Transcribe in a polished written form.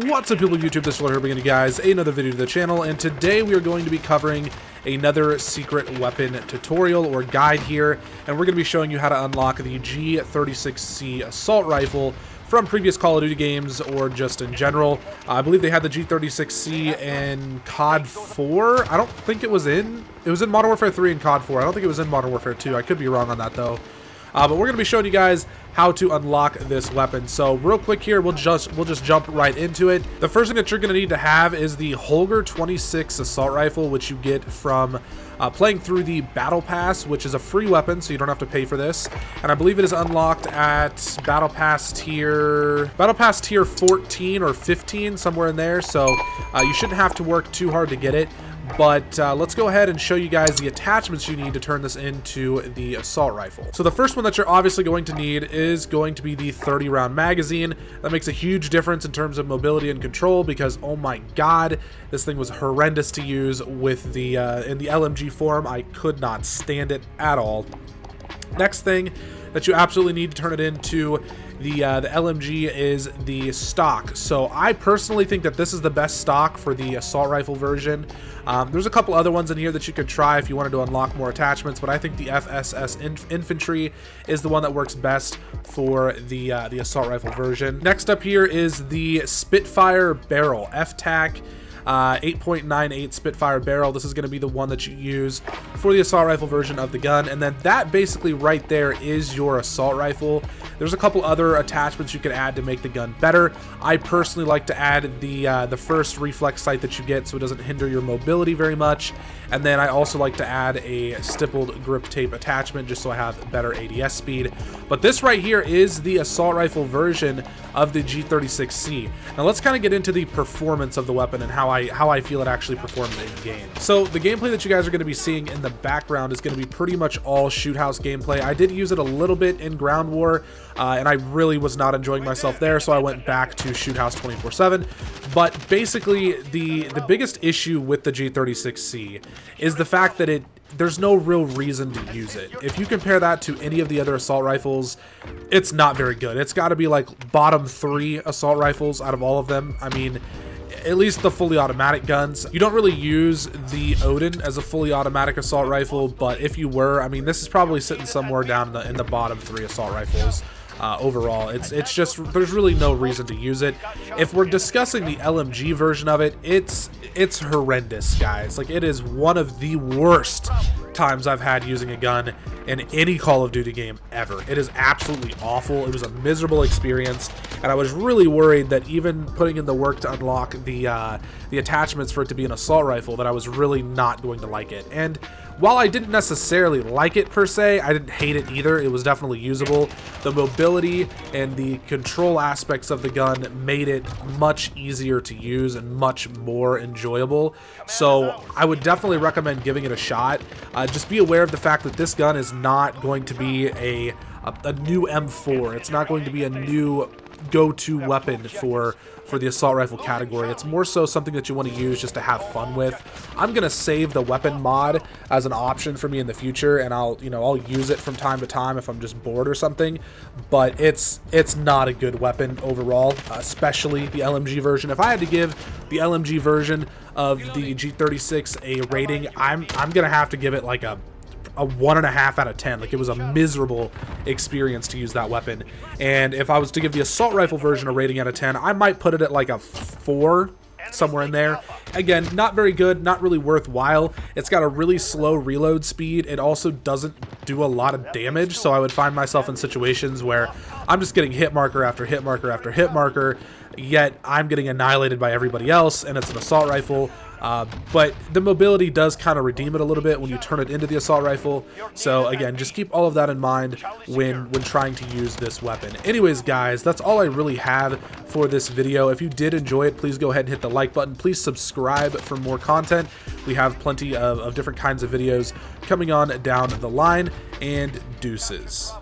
What's up, people of YouTube? This is Warlord here, bringing you guys another video to the channel, and today we are going to be covering another secret weapon tutorial or guide here, and we're going to be showing you how to unlock the G36C assault rifle from previous Call of Duty games or just in general. I believe they had the G36C in COD 4. I don't think it was in Modern Warfare 3 and COD 4. I don't think it was in Modern Warfare 2. I could be wrong on that though. But we're going to be showing you guys how to unlock this weapon. So real quick here, we'll just jump right into it. The first thing that you're going to need to have is the Holger 26 assault rifle, which you get from playing through the Battle Pass, which is a free weapon, so you don't have to pay for this. And I believe it is unlocked at Battle Pass tier 14 or 15, somewhere in there. So you shouldn't have to work too hard to get it. But let's go ahead and show you guys the attachments you need to turn this into the assault rifle. So the first one that you're obviously going to need is going to be the 30-round magazine. That makes a huge difference in terms of mobility and control because, oh my god, this thing was horrendous to use with the in the LMG form. I could not stand it at all. Next thing that you absolutely need to turn it into the LMG is the stock. So I personally think that this is the best stock for the assault rifle version. There's a couple other ones in here that you could try if you wanted to unlock more attachments, but I think the FSS infantry is the one that works best for the assault rifle version. Next up here is the Spitfire barrel, FTAC 8.98 Spitfire barrel. This is going to be the one that you use for the assault rifle version of the gun, and then that basically right there is your assault rifle. There's a couple other attachments you can add to make the gun better. I personally like to add the first reflex sight that you get so it doesn't hinder your mobility very much, and then I also like to add a stippled grip tape attachment just so I have better ADS speed. But this right here is the assault rifle version of the G36C. Now let's kind of get into the performance of the weapon and how I feel it actually performs in game. So the gameplay that you guys are going to be seeing in the background is going to be pretty much all shoot house gameplay. I did use it a little bit in ground war, and I really was not enjoying myself there, so I went back to shoot house 24/7. But basically, the biggest issue with the G36C is the fact that there's no real reason to use it. If you compare that to any of the other assault rifles, it's not very good. It's got to be like bottom 3 assault rifles out of all of them. I mean, at least the fully automatic guns. You don't really use the Odin as a fully automatic assault rifle, but if you were, I mean, this is probably sitting somewhere down in the bottom 3 assault rifles. Overall, it's just, there's really no reason to use it. If we're discussing the LMG version of it, it's horrendous, guys. Like, it is one of the worst times I've had using a gun in any Call of Duty game ever. It is absolutely awful. It was a miserable experience, and I was really worried that even putting in the work to unlock the attachments for it to be an assault rifle, that I was really not going to like it. And while I didn't necessarily like it per se, I didn't hate it either. It was definitely usable. The mobility and the control aspects of the gun made it much easier to use and much more enjoyable. So I would definitely recommend giving it a shot. Just be aware of the fact that this gun is not going to be a new M4. It's not going to be a new go-to weapon for the assault rifle category. It's more so something that you want to use just to have fun with. I'm gonna save the weapon mod as an option for me in the future, and I'll use it from time to time if I'm just bored or something. But it's not a good weapon overall, especially the LMG version. If I had to give the LMG version of the G36 a rating, I'm gonna have to give it like a 1.5 out of 10. Like, it was a miserable experience to use that weapon. And if I was to give the assault rifle version a rating out of 10, I might put it at like a 4, somewhere in there. Again, not very good, not really worthwhile. It's got a really slow reload speed. It also doesn't do a lot of damage, so I would find myself in situations where I'm just getting hit marker after hit marker after hit marker, yet I'm getting annihilated by everybody else, and it's an assault rifle. But the mobility does kind of redeem it a little bit when you turn it into the assault rifle. So again, just keep all of that in mind when trying to use this weapon. Anyways, guys, that's all I really have for this video. If you did enjoy it, please go ahead and hit the like button. Please subscribe for more content. We have plenty of different kinds of videos coming on down the line, and deuces.